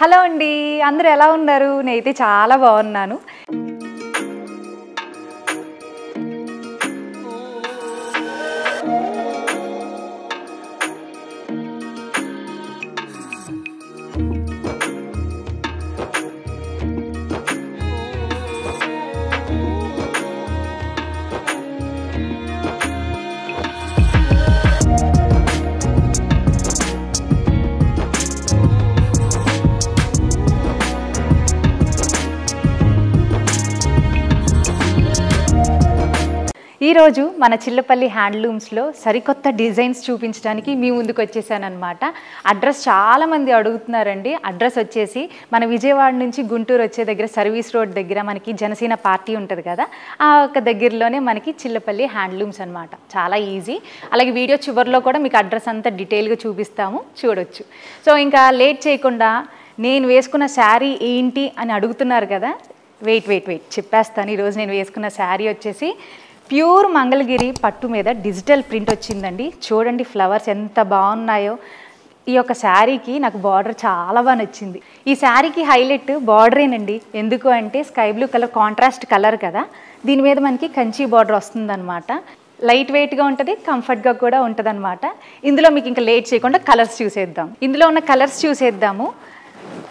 Hello అండి, అందరూ ఎలా ఉన్నారు? నేనైతే చాలా బాగున్నాను. ఈరోజు మన చిల్లపల్లి హ్యాండ్లూమ్స్లో సరికొత్త డిజైన్స్ చూపించడానికి మీ ముందుకు వచ్చేసానమాట. అడ్రస్ చాలామంది అడుగుతున్నారండి. అడ్రస్ వచ్చేసి మన విజయవాడ నుంచి గుంటూరు వచ్చే దగ్గర సర్వీస్ రోడ్ దగ్గర మనకి జనసేన పార్టీ ఉంటుంది కదా, ఆ ఒక దగ్గరలోనే మనకి చిల్లపల్లి హ్యాండ్లూమ్స్ అనమాట. చాలా ఈజీ. అలాగే వీడియో చివరిలో కూడా మీకు అడ్రస్ అంతా డీటెయిల్గా చూపిస్తాము, చూడొచ్చు. సో ఇంకా లేట్ చేయకుండా నేను వేసుకున్న శారీ ఏంటి అని అడుగుతున్నారు కదా, వెయిట్ చెప్పేస్తాను. ఈరోజు నేను వేసుకున్న శారీ వచ్చేసి ప్యూర్ మంగళగిరి పట్టు మీద డిజిటల్ ప్రింట్ వచ్చిందండి. చూడండి ఫ్లవర్స్ ఎంత బాగున్నాయో. ఈ యొక్క శారీకి నాకు బార్డర్ చాలా బాగా నచ్చింది. ఈ శారీకి హైలైట్ బార్డరేనండి. ఎందుకు అంటే sky blue colour contrast colour కదా, దీని మీద మనకి కంచి బార్డర్ వస్తుందన్నమాట. లైట్ వెయిట్గా ఉంటుంది, కంఫర్ట్గా కూడా ఉంటుంది అనమాట. ఇందులో మీకు ఇంకా లేట్ చేయకుండా కలర్స్ చూసేద్దాం. ఇందులో ఉన్న కలర్స్ చూసేద్దాము.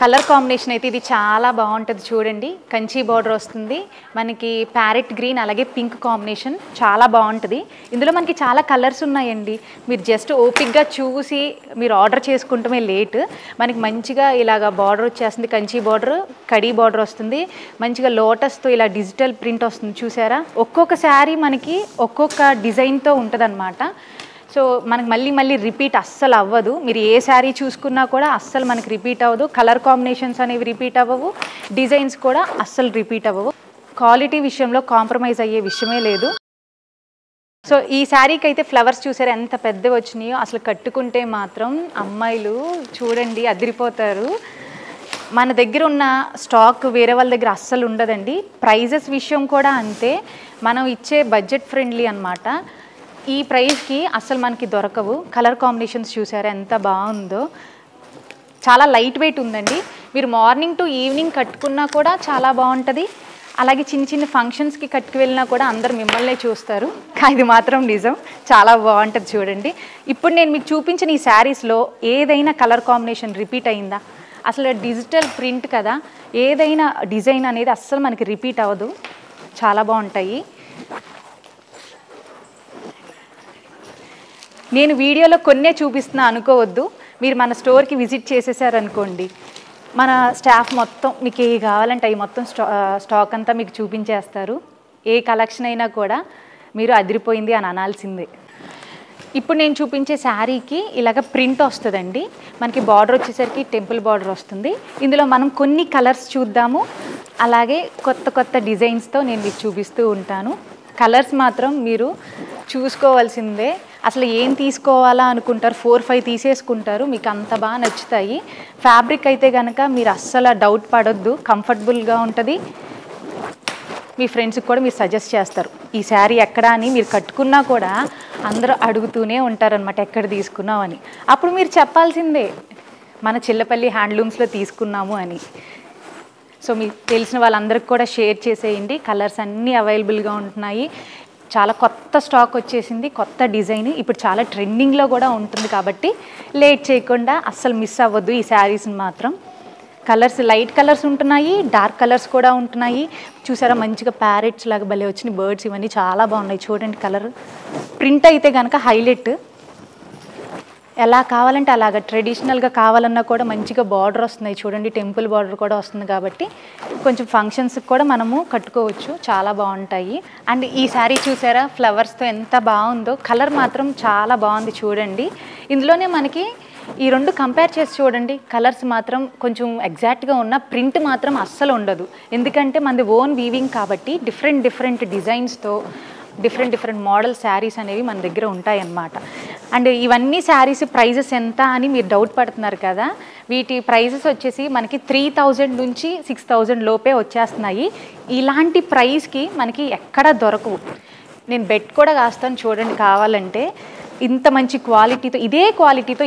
కలర్ కాంబినేషన్ అయితే ఇది చాలా బాగుంటుంది. చూడండి, కంచి బార్డర్ వస్తుంది మనకి, ప్యారెట్ గ్రీన్ అలాగే పింక్ కాంబినేషన్ చాలా బాగుంటుంది. ఇందులో మనకి చాలా కలర్స్ ఉన్నాయండి. మీరు జస్ట్ ఓపిక్గా చూసి మీరు ఆర్డర్ చేసుకుంటమే లేట్. మనకి మంచిగా ఇలాగ బార్డర్ వచ్చేస్తుంది, కంచి బార్డర్, కడీ బార్డర్ వస్తుంది, మంచిగా లోటస్తో ఇలా డిజిటల్ ప్రింట్ వస్తుంది. చూసారా, ఒక్కొక్క శారీ మనకి ఒక్కొక్క డిజైన్తో ఉంటుంది. సో మనకు మళ్ళీ రిపీట్ అస్సలు అవ్వదు. మీరు ఏ శారీ చూసుకున్నా కూడా అస్సలు మనకి రిపీట్ అవ్వదు. కలర్ కాంబినేషన్స్ అనేవి రిపీట్ అవ్వవు, డిజైన్స్ కూడా అస్సలు రిపీట్ అవ్వవు. క్వాలిటీ విషయంలో కాంప్రమైజ్ అయ్యే విషయమే లేదు. సో ఈ శారీకి అయితే ఫ్లవర్స్ చూసారా ఎంత పెద్దవి వచ్చినాయో. అసలు కట్టుకుంటే మాత్రం అమ్మాయిలు చూడండి అదిరిపోతారు. మన దగ్గర ఉన్న స్టాక్ వేరే వాళ్ళ దగ్గర అస్సలు ఉండదండి. ప్రైజెస్ విషయం కూడా అంతే. మనం ఇచ్చే బడ్జెట్ ఫ్రెండ్లీ అన్నమాట. ఈ ప్రైస్కి అస్సలు మనకి దొరకవు. కలర్ కాంబినేషన్స్ చూసారా ఎంత బాగుందో. చాలా లైట్ వెయిట్ ఉందండి. మీరు మార్నింగ్ టు ఈవినింగ్ కట్టుకున్నా కూడా చాలా బాగుంటుంది. అలాగే చిన్న ఫంక్షన్స్కి కట్టుకు వెళ్ళినా కూడా అందరు మిమ్మల్నే చూస్తారు. ఇది మాత్రం నిజం, చాలా బాగుంటుంది. చూడండి, ఇప్పుడు నేను మీకు చూపించిన ఈ శారీస్లో ఏదైనా కలర్ కాంబినేషన్ రిపీట్ అయిందా? అసలు డిజిటల్ ప్రింట్ కదా, ఏదైనా డిజైన్ అనేది అస్సలు మనకి రిపీట్ అవ్వదు. చాలా బాగుంటాయి. నేను వీడియోలో కొన్నే చూపిస్తున్నా అనుకోవద్దు. మీరు మన స్టోర్కి విజిట్ చేసేసారనుకోండి, మన స్టాఫ్ మొత్తం మీకు ఏ కావాలంటే అవి మొత్తం స్టాక్ అంతా మీకు చూపించేస్తారు. ఏ కలెక్షన్ అయినా కూడా మీరు అదిరిపోయింది అని అనాల్సిందే. ఇప్పుడు నేను చూపించే శారీకి ఇలాగ ప్రింట్ వస్తుందండి. మనకి బార్డర్ వచ్చేసరికి టెంపుల్ బార్డర్ వస్తుంది. ఇందులో మనం కొన్ని కలర్స్ చూద్దాము. అలాగే కొత్త డిజైన్స్తో నేను మీకు చూపిస్తూ ఉంటాను. కలర్స్ మాత్రం మీరు చూసుకోవాల్సిందే. అసలు ఏం తీసుకోవాలా అనుకుంటారు, 4-5 తీసేసుకుంటారు. మీకు అంత బాగా నచ్చుతాయి. ఫ్యాబ్రిక్ అయితే కనుక మీరు అస్సలు డౌట్ పడొద్దు, కంఫర్టబుల్గా ఉంటుంది. మీ ఫ్రెండ్స్కి కూడా మీరు సజెస్ట్ చేస్తారు ఈ శారీ ఎక్కడ అని. మీరు కట్టుకున్నా కూడా అందరూ అడుగుతూనే ఉంటారనమాట, ఎక్కడ తీసుకున్నావు అని. అప్పుడు మీరు చెప్పాల్సిందే మన చిల్లపల్లి హ్యాండ్లూమ్స్లో తీసుకున్నాము అని. సో మీకు తెలిసిన వాళ్ళందరికీ కూడా షేర్ చేసేయండి. కలర్స్ అన్నీ అవైలబుల్గా ఉంటున్నాయి. చాలా కొత్త స్టాక్ వచ్చేసింది, కొత్త డిజైన్ ఇప్పుడు చాలా ట్రెండింగ్లో కూడా ఉంటుంది. కాబట్టి లేట్ చేయకుండా అస్సలు మిస్ అవ్వద్దు ఈ శారీస్ని మాత్రం. కలర్స్ లైట్ కలర్స్ ఉంటున్నాయి, డార్క్ కలర్స్ కూడా ఉంటున్నాయి. చూసారా మంచిగా ప్యారెట్స్ లాగా భలే వచ్చినాయి బర్డ్స్, ఇవన్నీ చాలా బాగున్నాయి. చూడండి కలర్ ప్రింట్ అయితే కనుక హైలైట్. ఎలా కావాలంటే అలాగా ట్రెడిషనల్గా కావాలన్నా కూడా మంచిగా బార్డర్ వస్తున్నాయి. చూడండి టెంపుల్ బార్డర్ కూడా వస్తుంది కాబట్టి కొంచెం ఫంక్షన్స్కి కూడా మనము కట్టుకోవచ్చు, చాలా బాగుంటాయి. అండ్ ఈ శారీ చూసారా ఫ్లవర్స్తో ఎంత బాగుందో. కలర్ మాత్రం చాలా బాగుంది. చూడండి ఇందులోనే మనకి ఈ రెండు కంపేర్ చేసి చూడండి. కలర్స్ మాత్రం కొంచెం ఎగ్జాక్ట్గా ఉన్న, ప్రింట్ మాత్రం అస్సలు ఉండదు. ఎందుకంటే మనది ఓన్ వీవింగ్ కాబట్టి డిఫరెంట్ డిజైన్స్తో డిఫరెంట్ మోడల్ శారీస్ అనేవి మన దగ్గర ఉంటాయి అన్నమాట. అండ్ ఇవన్నీ శారీస్ ప్రైజెస్ ఎంత అని మీరు డౌట్ పడుతున్నారు కదా, వీటి ప్రైజెస్ వచ్చేసి మనకి 3000 నుంచి 6000 లోపే వచ్చేస్తున్నాయి. ఇలాంటి ప్రైస్కి మనకి ఎక్కడ దొరకవు. నేను బెట్ కూడా కాస్తాను చూడండి కావాలంటే. ఇంత మంచి క్వాలిటీతో,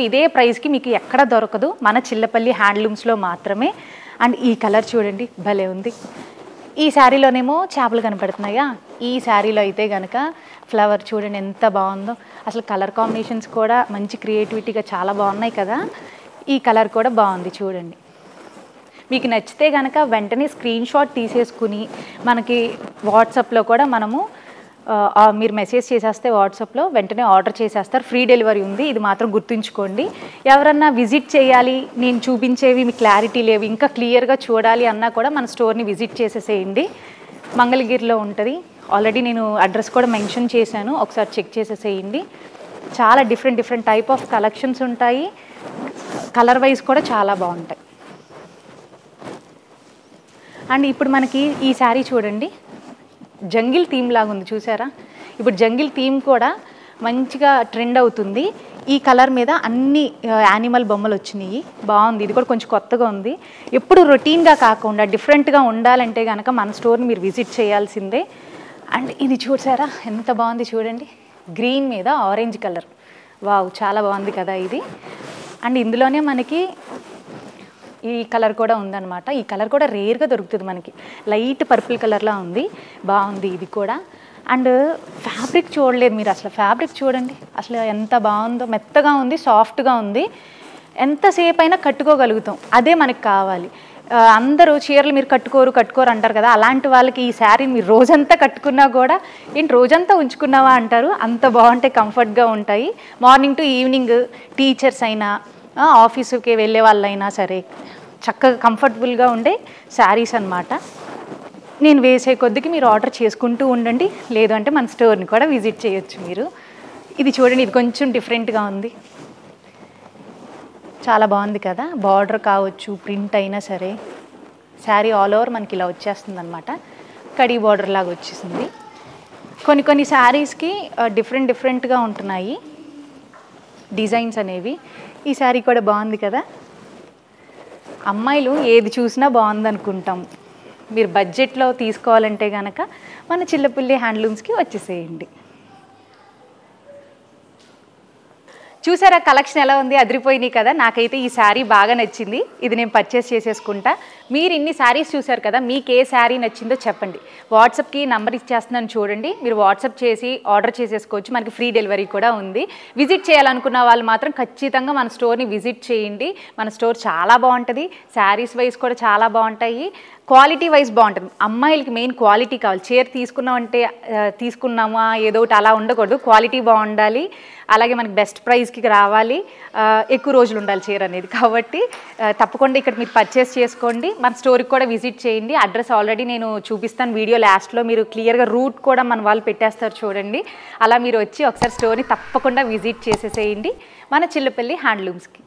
ఇదే ప్రైస్కి మీకు ఎక్కడ దొరకదు, మన చిల్లపల్లి హ్యాండ్లూమ్స్లో మాత్రమే. అండ్ ఈ కలర్ చూడండి, భలే ఉంది. ఈ శారీలోనేమో చేపలు కనపడుతున్నాయా, ఈ శారీలో అయితే కనుక ఫ్లవర్ చూడండి ఎంత బాగుందో. అసలు కలర్ కాంబినేషన్స్ కూడా మంచి క్రియేటివిటీగా చాలా బాగున్నాయి కదా. ఈ కలర్ కూడా బాగుంది చూడండి. మీకు నచ్చితే కనుక వెంటనే స్క్రీన్ షాట్ తీసేసుకుని మనకి వాట్సాప్లో కూడా మనము మీరు మెసేజ్ చేసేస్తే వాట్సాప్లో వెంటనే ఆర్డర్ చేసేస్తారు. ఫ్రీ డెలివరీ ఉంది, ఇది మాత్రం గుర్తుంచుకోండి. ఎవరన్నా విజిట్ చేయాలి, నేను చూపించేవి మీకు క్లారిటీ లేవు, ఇంకా క్లియర్గా చూడాలి అన్నా కూడా మన స్టోర్ని విజిట్ చేసేసేయండి. మంగళగిరిలో ఉంటుంది. ఆల్రెడీ నేను అడ్రస్ కూడా మెన్షన్ చేశాను, ఒకసారి చెక్ చేసేసేయండి. చాలా డిఫరెంట్ టైప్ ఆఫ్ కలెక్షన్స్ ఉంటాయి. కలర్ వైజ్ కూడా చాలా బాగుంటాయి. అండ్ ఇప్పుడు మనకి ఈ శారీ చూడండి, జంగిల్ థీమ్ లాగా ఉంది చూసారా. ఇప్పుడు జంగిల్ థీమ్ కూడా మంచిగా ట్రెండ్ అవుతుంది. ఈ కలర్ మీద అన్ని యానిమల్ బొమ్మలు వచ్చినాయి, బాగుంది. ఇది కూడా కొంచెం కొత్తగా ఉంది. ఎప్పుడు రొటీన్గా కాకుండా డిఫరెంట్గా ఉండాలంటే కనుక మన స్టోర్ని మీరు విజిట్ చేయాల్సిందే. అండ్ ఇది చూసారా ఎంత బాగుంది చూడండి, గ్రీన్ మీద ఆరెంజ్ కలర్, వావ్ చాలా బాగుంది కదా ఇది. అండ్ ఇందులోనే మనకి ఈ కలర్ కూడా ఉందన్నమాట. ఈ కలర్ కూడా రేర్గా దొరుకుతుంది మనకి, లైట్ పర్పుల్ కలర్లా ఉంది, బాగుంది ఇది కూడా. అండ్ ఫ్యాబ్రిక్ చూడలేదు మీరు, అసలు ఫ్యాబ్రిక్ చూడండి అసలు ఎంత బాగుందో, మెత్తగా ఉంది, సాఫ్ట్గా ఉంది, ఎంతసేపు అయినా కట్టుకోగలుగుతాం, అదే మనకు కావాలి. అందరూ చీరలు మీరు కట్టుకోరు అంటారు కదా, అలాంటి వాళ్ళకి ఈ శారీ మీరు రోజంతా కట్టుకున్నా కూడా ఏంటి రోజంతా ఉంచుకున్నావా అంటారు, అంత బాగుంటాయి, కంఫర్ట్గా ఉంటాయి. మార్నింగ్ టు ఈవినింగ్ టీచర్స్ అయినా ఆఫీసుకి వెళ్ళే వాళ్ళైనా సరే చక్కగా కంఫర్టబుల్గా ఉండే శారీస్ అన్నమాట. నేను వేసే కొద్దికి మీరు ఆర్డర్ చేసుకుంటూ ఉండండి, లేదు అంటే మన స్టోర్ని కూడా విజిట్ చేయొచ్చు మీరు. ఇది చూడండి, ఇది కొంచెం డిఫరెంట్గా ఉంది, చాలా బాగుంది కదా. బార్డర్ కావచ్చు, ప్రింట్ అయినా సరే, శారీ ఆల్ ఓవర్ మనకి ఇలా వచ్చేస్తుంది అనమాట, కడీ బార్డర్ లాగా వచ్చేసింది. కొన్ని శారీస్కి డిఫరెంట్గా ఉంటున్నాయి డిజైన్స్ అనేవి. ఈ శారీ కూడా బాగుంది కదా. అమ్మాయిలు ఏది చూసినా బాగుంది అనుకుంటాం. మీరు బడ్జెట్లో తీసుకోవాలంటే కనుక మన చిల్లపల్లి హ్యాండ్లూమ్స్కి వచ్చేసేయండి. చూసారా కలెక్షన్ ఎలా ఉంది, అదిరిపోయినాయి కదా. నాకైతే ఈ శారీ బాగా నచ్చింది, ఇది నేను పర్చేస్ చేసేసుకుంటా. మీరు ఇన్ని శారీస్ చూసారు కదా, మీకు ఏ శారీ నచ్చిందో చెప్పండి. వాట్సాప్కి నంబర్ ఇచ్చేస్తున్నాను చూడండి, మీరు వాట్సాప్ చేసి ఆర్డర్ చేసేసుకోవచ్చు, మనకి ఫ్రీ డెలివరీ కూడా ఉంది. విజిట్ చేయాలనుకున్న వాళ్ళు మాత్రం ఖచ్చితంగా మన స్టోర్ని విజిట్ చేయండి. మన స్టోర్ చాలా బాగుంటుంది, శారీస్ వైజ్ కూడా చాలా బాగుంటాయి, క్వాలిటీ వైజ్ బాగుంటుంది. అమ్మాయిలకి మెయిన్ క్వాలిటీ కావాలి. చీర తీసుకున్నామంటే తీసుకున్నామా ఏదో ఒకటి అలా ఉండకూడదు, క్వాలిటీ బాగుండాలి, అలాగే మనకి బెస్ట్ ప్రైస్కి రావాలి, ఎక్కువ రోజులు ఉండాలి చీర అనేది. కాబట్టి తప్పకుండా ఇక్కడ మీరు పర్చేస్ చేసుకోండి, మన స్టోర్కి కూడా విజిట్ చేయండి. అడ్రస్ ఆల్రెడీ నేను చూపిస్తాను వీడియో లాస్ట్లో, మీరు క్లియర్గా రూట్ కూడా మన వాళ్ళు పెట్టేస్తారు చూడండి. అలా మీరు వచ్చి ఒకసారి స్టోర్ని తప్పకుండా విజిట్ చేసేసేయండి మన చిల్లపల్లి హ్యాండ్లూమ్స్కి.